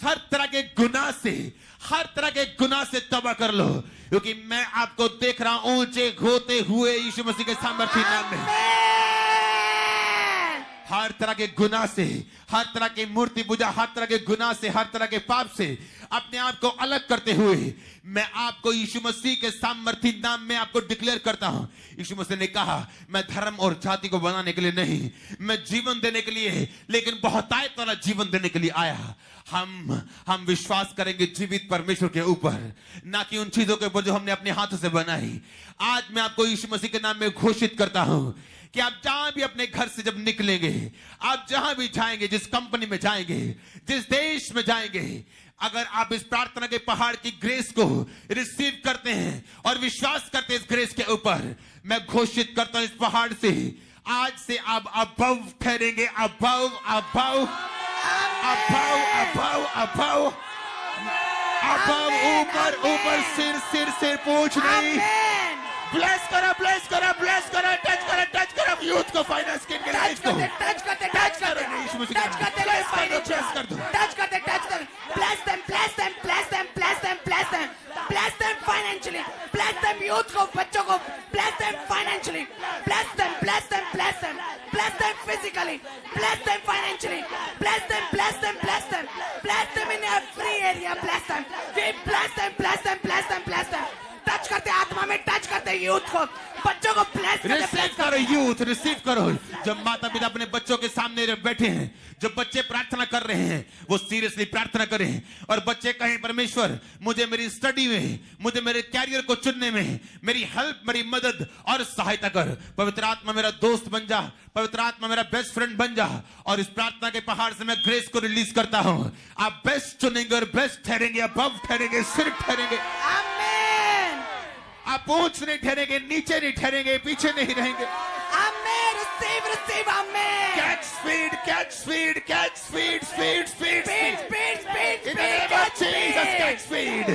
हर तरह के गुनाह से, हर तरह के गुनाह से तौबा कर लो, क्योंकि मैं आपको देख रहा हूं ऊंचे होते हुए यीशु मसीह के सामर्थ्य नाम में। हर तरह के गुनाह से, हर तरह की मूर्ति पूजा, हर तरह के गुनाह से, हर तरह के पाप से अपने आप को अलग करते हुए मैं आपको यीशु मसीह के सामर्थ्य नाम में आपको डिक्लेयर करता हूं। यीशु मसीह ने कहा मैं धर्म और जाति को बनाने के लिए नहीं, मैं जीवन देने के लिए, लेकिन बहुतायत वाला जीवन देने के लिए आया। हम विश्वास करेंगे जीवित परमेश्वर के ऊपर, ना कि उन चीजों के ऊपर जो हमने अपने हाथों से बनाई। आज मैं आपको यीशु मसीह के नाम में घोषित करता हूं कि आप जहां भी अपने घर से जब निकलेंगे, आप जहां भी जाएंगे, जिस कंपनी में जाएंगे, जिस देश में जाएंगे, अगर आप इस प्रार्थना के पहाड़ की ग्रेस को रिसीव करते हैं और विश्वास करते हैं इस ग्रेस के ऊपर, मैं घोषित करता हूं इस पहाड़ से आज से आप अबव ठहरेंगे, above, above, above, above, above, above, ऊपर, ऊपर, सिर, सिर, सिर, पूछ नहीं। ब्लेस करो, ब्लेस करो, ब्लेस करो, टच करो, टच करो यूथ को, फाइनेंस के लाइफ को, टच करते, टच करते, टच करते, ब्लेस कर दो, टच करते, टच करते, bless them, bless them, bless them, bless them, bless them, bless them financially, bless them youth को, बच्चों को, bless them financially, bless them, bless them, bless them, bless them physically, bless them financially, bless them, bless them, bless them, bless them in every area, bless them, we bless them, bless them, bless them, bless them. Touch करते, आत्मा में touch करते youth को, बच्चों को bless करते, receive करो youth, receive करो। जब माता पिता अपने बच्चों के सामने बैठे हैं, जब बच्चे प्रार्थना कर रहे हैं, वो सीरियसली प्रार्थना करें और बच्चे कहें परमेश्वर मुझे मेरी स्टडी में, मुझे मेरे कैरियर को चुनने में मेरी हेल्प, मेरी मदद और सहायता कर। पवित्र आत्मा मेरा दोस्त बन जा, पवित्र आत्मा मेरा बेस्ट फ्रेंड बन जा। और इस प्रार्थना के पहाड़ से मैं ग्रेस को रिलीज करता हूं। आप बेस्ट चुनेंगे और बेस्ट ठहरेंगे, अबव ठहरेंगे, सिर ठहरेंगे, आप पूंछ नहीं ठहरेंगे, नीचे नहीं ठहरेंगे, पीछे नहीं रहेंगे। Amen, receive, receive, amen. Catch speed, catch speed, catch speed, speed, speed, speed, speed, speed, in the name of Jesus, catch speed.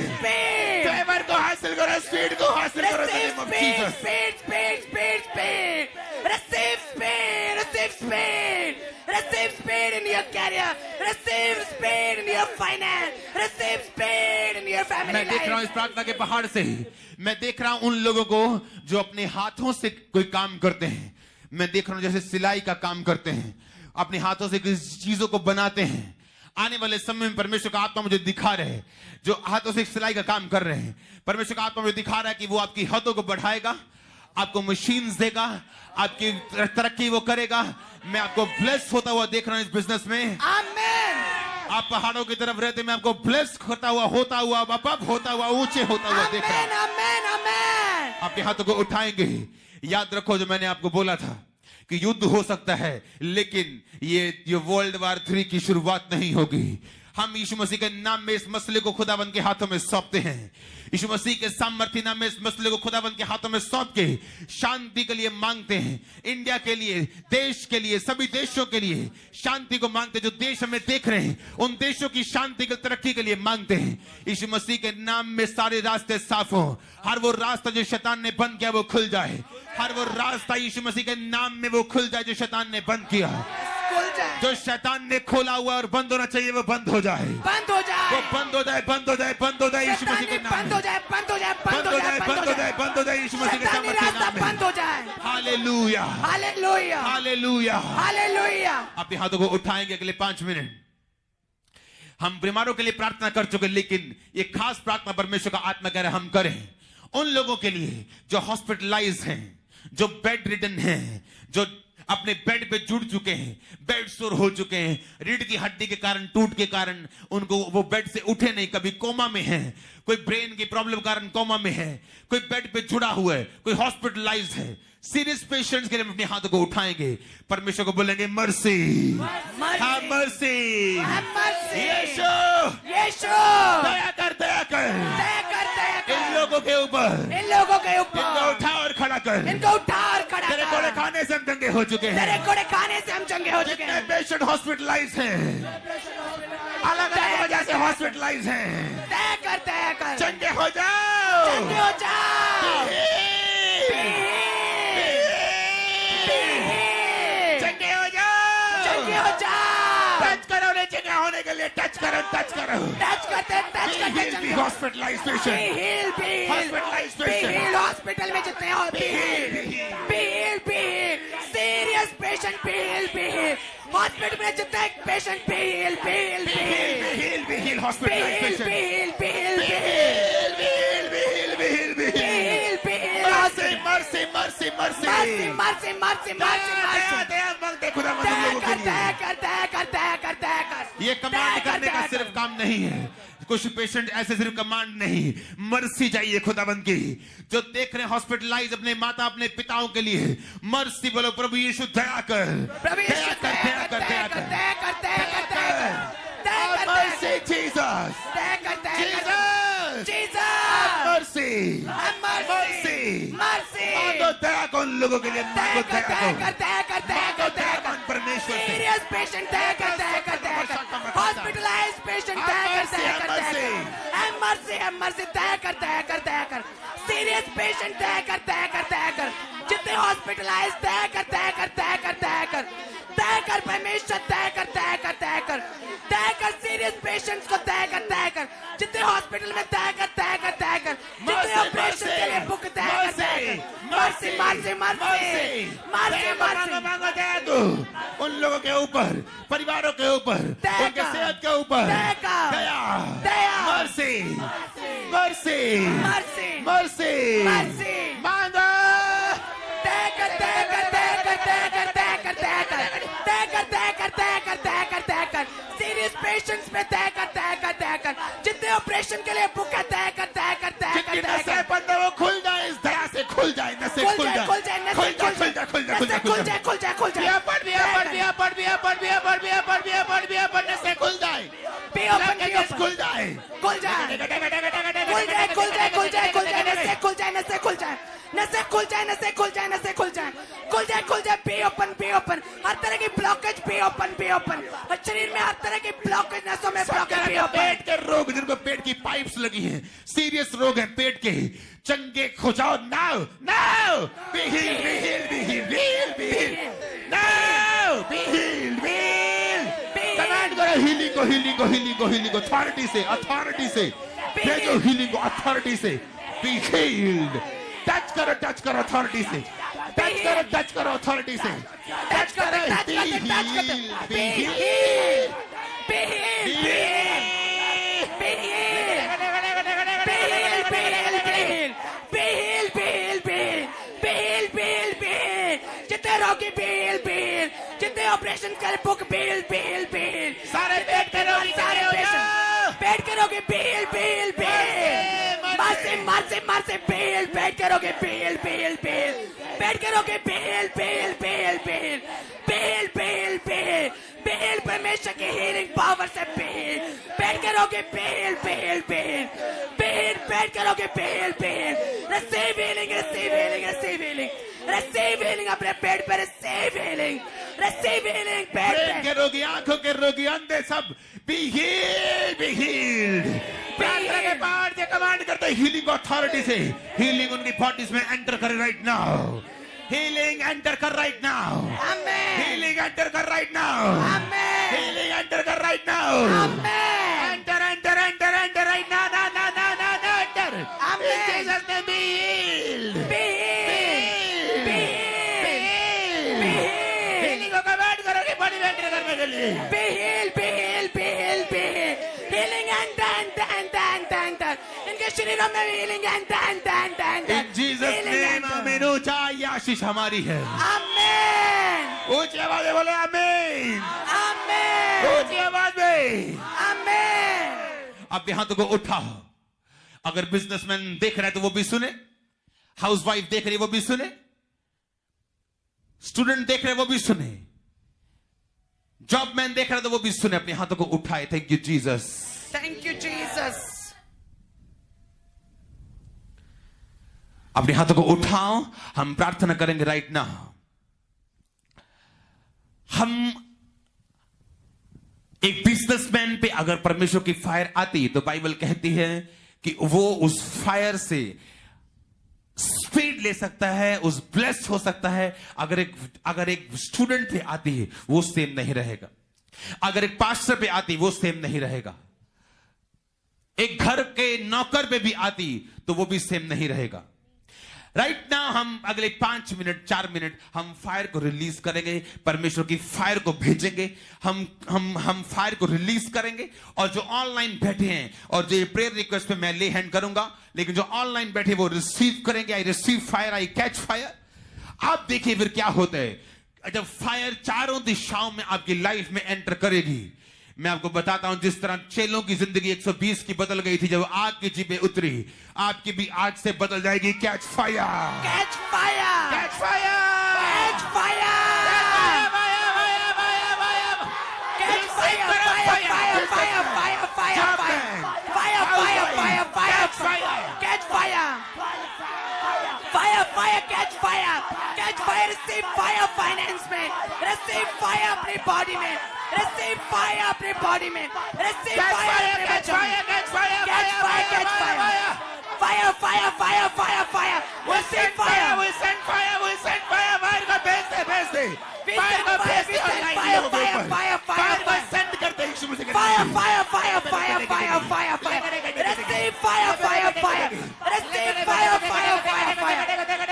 Favour को हासिल हासिल करो स्पीड को हासिल करो Receive name of speed, Jesus. speed, speed, speed, speed. Receive speed, receive speed. Receive speed in your career. Receive speed in your finance. Receive speed in your family मैं देख रहा हूँ life. इस प्रार्थना के पहाड़ से, मैं देख रहा हूँ उन लोगों को जो अपने हाथों से कोई काम करते हैं। मैं देख रहा हूँ जैसे सिलाई का काम करते हैं, अपने हाथों से किसी चीजों को बनाते हैं। आने वाले समय में परमेश्वर का आत्मा मुझे दिखा रहे हैं जो हाथों से सिलाई का काम कर रहे हैं। परमेश्वर का आत्मा मुझे दिखा रहा है कि वो आपकी हाथों को बढ़ाएगा, आपको मशीन्स देगा, आपकी तरक्की वो करेगा। मैं आपको ब्लेस होता हुआ देख रहा हूँ इस बिजनेस में। Amen. आप पहाड़ों की तरफ रहते, मैं आपको ब्लेस होता हुआ अप होता हुआ ऊंचे होता हुआ देख रहा हूं। Amen, amen, amen. आपके हाथों को उठाएंगे। याद रखो जो मैंने आपको बोला था कि युद्ध हो सकता है, लेकिन ये वर्ल्ड वार 3 की शुरुआत नहीं होगी। हम यीशु मसीह के नाम में इस मसले को खुदाबंद के हाथों में सौंपते हैं। यीशु मसीह के सामर्थ्य नाम में इस मसले को खुदाबंद के हाथों में सौंप के शांति के लिए मांगते हैं। इंडिया के लिए, देश के लिए, सभी देशों के लिए शांति को मांगते हैं। जो देश हमें देख रहे हैं उन देशों की शांति की तरक्की के लिए मांगते हैं। यीशु मसीह के नाम में सारे रास्ते साफ हो। हर वो रास्ता जो शैतान ने बंद किया वो खुल जाए। हर वो रास्ता यीशु मसीह के नाम में वो खुल जाए जो शैतान ने बंद किया। खुल जाए, जो शैतान ने खोला हुआ और बंद होना चाहिए वो बंद हो जाए। बंद हो जाए, वो बंद हो जाए, बंद हो जाए, बंद हो जाए यीशु मसीह के नाम बंद में। हो जाए, बंद हो जाए, बंद हो जाए, बंद हो जाए, बंद हो जाए यीशु मसीह के शैतानी सामर्थ्य रास्ता नाम बंद में। हो जाए। Hallelujah, hallelujah, hallelujah. हालेलुया। अपने हाथों को उठाएंगे अगले 5 मिनट। हम बीमारों के लिए प्रार्थना कर चुके, लेकिन ये खास प्रार्थना परमेश्वर का आत्मा कह रहा है हम करें उन लोगों के लिए जो हॉस्पिटलाइज हैं, जो बेड रिडन हैं, जो अपने बेड पे जुड़ चुके हैं, बेड सोर हो चुके हैं, रीढ़ की हड्डी के कारण, टूट के कारण उनको वो बेड से उठे नहीं, कभी कोमा में है, कोई ब्रेन की प्रॉब्लम कारण कोमा में है, कोई बेड पे जुड़ा हुआ है, कोई हॉस्पिटलाइज है। सीरियस पेशेंट्स के लिए हम अपने हाथों को उठाएंगे, परमेश्वर को बोलेंगे मर्सी, हाँ मर्सी, यीशु, यीशु, दया कर, दया कर, दया कर, दया कर। इन लोगों के ऊपर, इन लोगों के ऊपर इनको उठा और खड़ा कर। इनको उठा और खड़ा तेरे कर। कोड़े खाने से हम दंगे हो चुके तेरे हैं। कोड़े खाने से हम चंगे हो चुके जितने हैं। पेशेंट हॉस्पिटलाइज हैं, अलग अलग वजह से हॉस्पिटलाइज हैं, दया कर, दया कर। चंगे हो जाओ, चंगे हो जाओ। चंगे हो जाओ, चंगे हो जाओ। टच करो, उन्हें चंगे होने के लिए टच करो, टच करो। टच करते, टच करते चंगे हो। Hospitalize patient, Hospitalized patient. Hospital में जितने हो सीरियस पेशेंट हॉस्पिटल में जितने patient hospitalize patient, mercy, mercy, mercy, mercy. दया मांगते खुदा लोगों के लिए। ये कमांड करने का सिर्फ काम नहीं है। कुछ पेशेंट ऐसे सिर्फ कमांड नहीं, मर्सी चाहिए खुदाबंद की। जो देख रहे हैं हॉस्पिटलाइज अपने माता, अपने पिताओं के लिए मर्सी बोलो, प्रभु यीशु दया कर, दया कर, दया कर, दया कर, मर्सी जीसस, मर्सी, मर्सी, मांगो दया को उन लोगों के लिए, मांगो दया को परमेश्वर से। Serious patient hospitalize patient mercy serious patient जितने हॉस्पिटलाइज परमेश्वर तय कर सीरियस पेशेंट्स को तय कर जितने हॉस्पिटल में तय कर जितने ऑपरेशन के लिए बुक मर्सी मांगो दया तू उन लोगों के ऊपर, परिवारों के ऊपर, उनके सेहत के ऊपर दया, मर्सी, मांगो सीरियस पेशेंट्स में तय कर जितने ऑपरेशन के लिए बुक है नशे बंद है वो खुल जाए, इस दया से खुल जाए, नशे खुल जाए, नशे खुल जाए, बी ओपन हर तरह की ब्लॉकेज बी ओपन शरीर में हर तरह की ब्लॉकेज नसों में ब्लॉकेज बी ओपन पेट के रोग जिनको पेट की पाइप्स लगी हैं, सीरियस रोग है पेट के, चंगे खुजाओ now now, be healed be healed be healed be healed be healed now, be healed be healed. Command करो हीलिंग को हीलिंग को हीलिंग को हीलिंग को अथॉरिटी से भेजो हीलिंग को अथॉरिटी से, बी हील्ड। टच करो अथॉरिटी से, टच करो अथॉरिटी से, टच करो, be healed be healed be जितने रोगी बिल बिल, जितने ऑपरेशन कर बुक बिल बिल बिल, सारे पेट के रोगी सारे पेट के रोगी बिल बिल बिल, मार से बिल, पेट के रोगी बिल बिल बिल, पेट के रोगी बिल बिल बिल बिल बिल बिल बिल बिल, परमेश्वर की हीलिंग पावर से बिल, पेट के रोगी बिल बिल बिल बिल, पेट के रोगी बिल bill, receive healing receive healing receive healing receive healing, अपने पेट पे रिसीव हीलिंग पेट के रोगी, आंखों के रोगी, अंधे सब बी हील्ड बी हील्ड। प्रार्थना के पाठ से कमांड करते हीलिंग अथॉरिटी से, हीलिंग उनकी बॉडीज में एंटर करे राइट नाउ, हीलिंग एंटर कर right now, amen, healing enter कर right now, amen, healing enter कर right now, amen, enter enter enter enter right now ना ना ना ना ना एंटर, आमेन, जीसस ने बी हील्ड इनके शरीरों में हीलिंग इन जीसस नेम आमीन। ऊंचा आशीष हमारी है, आमेन, ऊंची आवाज में बोले आमीन, आमेन, ऊंची आवाज में आमेन। अब यहाँ तो को उठाओ, अगर बिजनेसमैन देख रहा है तो वो भी सुने, हाउसवाइफ देख रही है वो भी सुने, स्टूडेंट देख रहे हैं वो भी सुने, जॉब मैन देख रहा है तो वो भी सुने, अपने हाथों को उठाए। Thank you Jesus, thank you Jesus. अपने हाथों को उठाओ, हम प्रार्थना करेंगे राइट नाउ। हम एक बिजनेसमैन पे अगर परमेश्वर की फायर आती है तो बाइबल कहती है कि वो उस फायर से स्पीड ले सकता है, उस ब्लेस हो सकता है। अगर एक स्टूडेंट पे आती है वो सेम नहीं रहेगा, अगर एक पास्टर पे आती वो सेम नहीं रहेगा, एक घर के नौकर पे भी आती तो वो भी सेम नहीं रहेगा। राइट नाउ हम अगले 5 मिनट 4 मिनट हम फायर को रिलीज करेंगे, परमेश्वर की फायर को भेजेंगे, हम फायर को रिलीज करेंगे। और जो ऑनलाइन बैठे हैं और जो प्रेयर रिक्वेस्ट पे मैं ले हैंड करूंगा, लेकिन जो ऑनलाइन बैठे वो रिसीव करेंगे। I receive fire, I catch fire. आप देखिए फिर क्या होता है जब फायर चारों दिशाओं में आपकी लाइफ में एंटर करेगी। मैं आपको बताता हूं, जिस तरह चेलों की जिंदगी 120 की बदल गई थी जब आग की जीभें उतरी, आपकी भी आज से बदल जाएगी। Catch fire, catch fire, catch fire, catch fire, catch fire, fire, fire, fire, fire, fire, fire, fire, fire, fire, catch fire, fire, fire, catch fire, catch fire, receive fire finance में, रिसीव फायर अपनी body में, receive fire अपनी body में, receive fire अपने बच्चों में, catch fire, catch fire, catch fire, fire, fire, fire, fire, fire, receive fire, we send fire, we send fire, fire को भेज दे, फायर को भेज दे, फायर, फायर, फायर, फायर, को सेंड कर दे यीशु मसीह के fire, fire, fire, fire, fire, fire, fire, receive fire, fire, fire, receive fire, fire, fire, fire,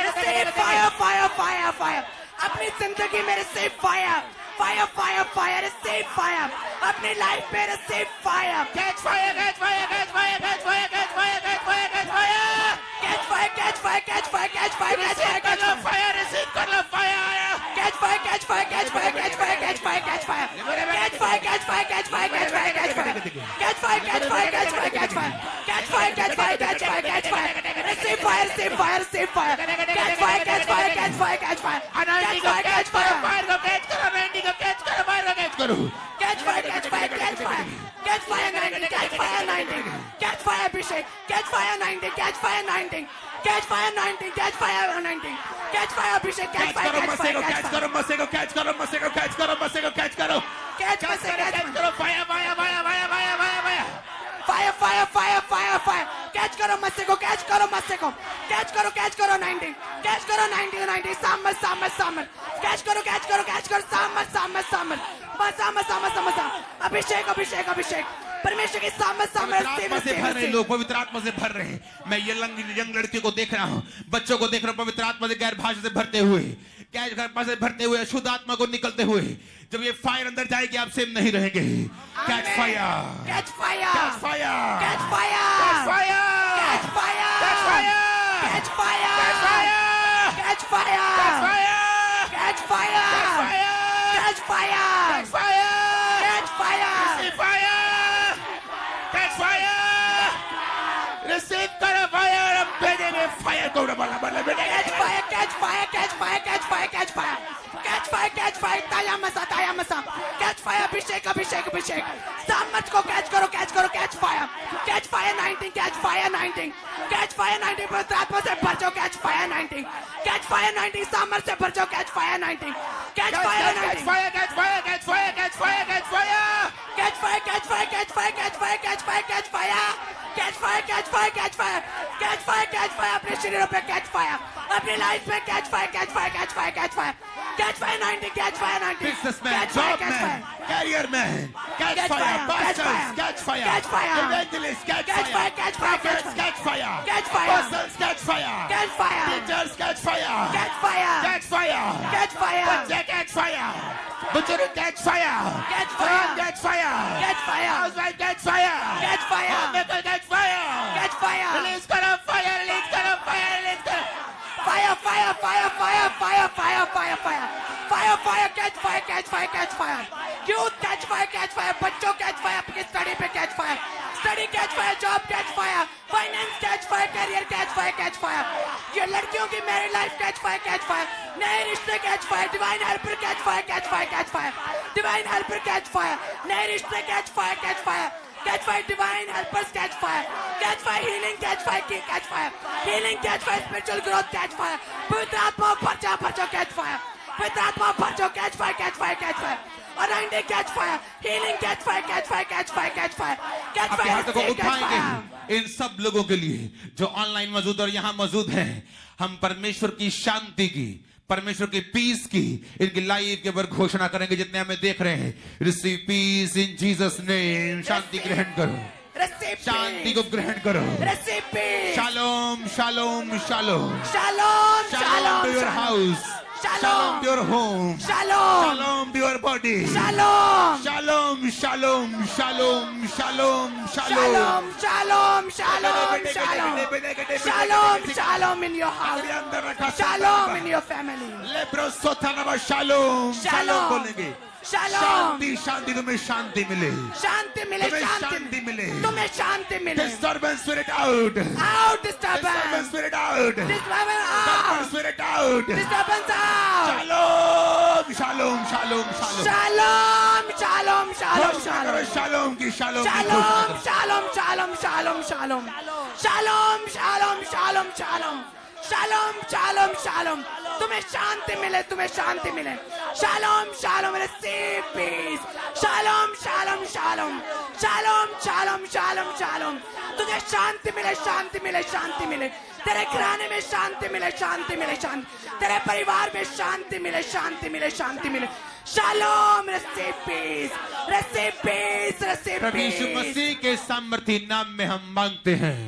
receive fire, fire, fire, fire, अपनी जिंदगी में receive fire, fire, fire, fire, receive fire, अपनी life में receive fire, catch fire, catch fire, catch fire, catch fire, catch fire, catch fire, catch fire, catch fire, catch fire, catch fire, catch fire, catch fire, catch fire, fire, receive कर लो fire, catch fire, catch fire, catch fire, catch fire, catch fire, catch fire, catch fire, catch fire, catch fire, catch fire, catch fire, catch fire, catch fire, catch fire, catch fire, catch fire, catch fire, catch fire, catch fire, receive fire, receive fire, receive fire, catch fire, catch fire, catch fire, catch fire, anointing को catch करो, fire को catch करो, anointing को catch करो, fire को catch करो, catch fire, catch fire, catch fire, catch fire 19, catch fire 19, catch fire अभिषेक, catch fire 19, catch fire 19, catch fire 19, catch fire 19, catch fire अभिषेक, catch fire, catch fire, catch करो मसे को, catch करो मसे को, कैच करो मसे को, कैच करो, कैच मसे, कैच करो, fire, fire, fire, fire, fire, fire, fire, fire, fire, fire, fire, fire. Catch करो मस्से को, catch करो मस्से को, catch करो 90, catch करो 90, सामर, सामर, सामर, catch करो, सामर, सामर, सामर, सामर, सामर, सामर, अभिषेक, अभिषेक, अभिषेक, परमेश्वर के सामर, सामर, आत्मा से भर रहे हैं लोग, पवित्र आत्मा से भर रहे हैं। मैं ये यंग लड़कियों को देख रहा हूँ, बच्चों को देख रहा हूँ, पवित्र आत्मा से गैर भाषा से भरते हुए, गैर भाषा से भरते हुए, शुद्ध आत्मा को निकलते हुए। जब ये फायर अंदर जाएगी आप सेम नहीं रहेंगे। Catch fire, catch fire, catch fire, catch fire, catch fire, catch fire, catch fire, catch fire, catch fire, catch fire, catch fire, catch fire, catch fire, catch fire, catch fire, receive fire, catch fire, receive fire, हम भेजेंगे fire को बड़ा बड़ा भेजेंगे। catch fire, catch fire, catch fire, catch fire, catch fire, catch fire, catch fire, ताया मसा, catch fire, अभिषेक, अभिषेक, अभिषेक, सामर्थ को catch करो, catch करो, catch fire, 19, catch fire 19, catch fire 19, पवित्र आत्मा से भर जाओ, catch fire 19, catch fire 19, सामर्थ से भर जाओ, catch fire 19, catch fire 19, catch fire, catch fire, catch fire, catch fire, catch fire, catch fire, catch fire, catch fire, catch fire, catch fire, catch fire, catch fire, catch fire, catch fire, catch fire, catch fire, अपने शरीरों पे catch fire, अपनी life में catch fire, catch fire, catch fire, catch fire, catch fire 90, catch fire 90, businessman, catch fire, job catch man, fire, career man, catch fire, pastors, catch fire, catch fire, evangelists, catch catch fire, fire, catch fire, prophets, catch fire, catch fire, apostles, catch fire, catch fire, teachers, catch fire, catch fire, catch fire, catch fire, bच्चे catch fire, butchery catch fire, catch fire, catch fire, catch fire, housewife catch fire, catch fire, homemaker catch fire, catch fire, release करो fire, release करो fire, release करो fire, fire, fire, fire, fire, fire, fire, fire, fire, fire, catch fire, catch fire, catch fire, youth catch fire, बच्चों catch fire, आपकी study पे catch fire, study catch fire, job catch fire, finance catch fire, career catch fire, ये लड़कियों की married life catch fire, नए रिश्ते catch fire, divine helper catch fire, divine helper catch fire, नए रिश्ते catch fire, divine helpers catch fire, healing catch fire, healing catch fire, spiritual growth catch fire, पवित्र आत्मा भर जाओ catch fire, पवित्र आत्मा भर जाओ catch fire, anointing catch fire, healing catch fire, अपने हाथों को उठाएंगे इन सब लोगों के लिए जो ऑनलाइन मौजूद और यहाँ मौजूद हैं। हम परमेश्वर की शांति की, परमेश्वर की पीस की इनकी लाइफ के ऊपर घोषणा करेंगे। जितने हमें देख रहे हैं, receive peace in Jesus name, शांति ग्रहण करो, शांति को ग्रहण करो, shalom shalom shalom, shalom to your house, shalom to your home, shalom to your body, shalom shalom shalom shalom shalom shalom in your house, shalom in your family, shalom shalom बोलेंगे। shalom, शांति तुम्हें शांति मिले, शांति मिले, तुम्हें शांति मिले, disturbance spirit out, disturbance spirit out, spirit out, disturbance out, shalom shalom की shalom, तुम्हें शांति मिले, shalom, receive peace, shalom, तुझे शांति मिले, तेरे घराने में शांति मिले, तेरे परिवार में शांति मिले, shalom, receive peace, प्रभु यीशु मसीह के सामर्थी नाम में हम मांगते हैं,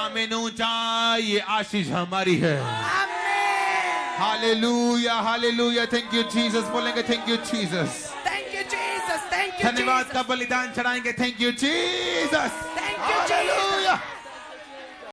आमीन। ऊंचा ये आशीष हमारी है, hallelujah, hallelujah. Thank you Jesus बोलेंगे, thank you Jesus, thank you धन्यवाद का बलिदान चढ़ाएंगे, थैंक यू जीसस।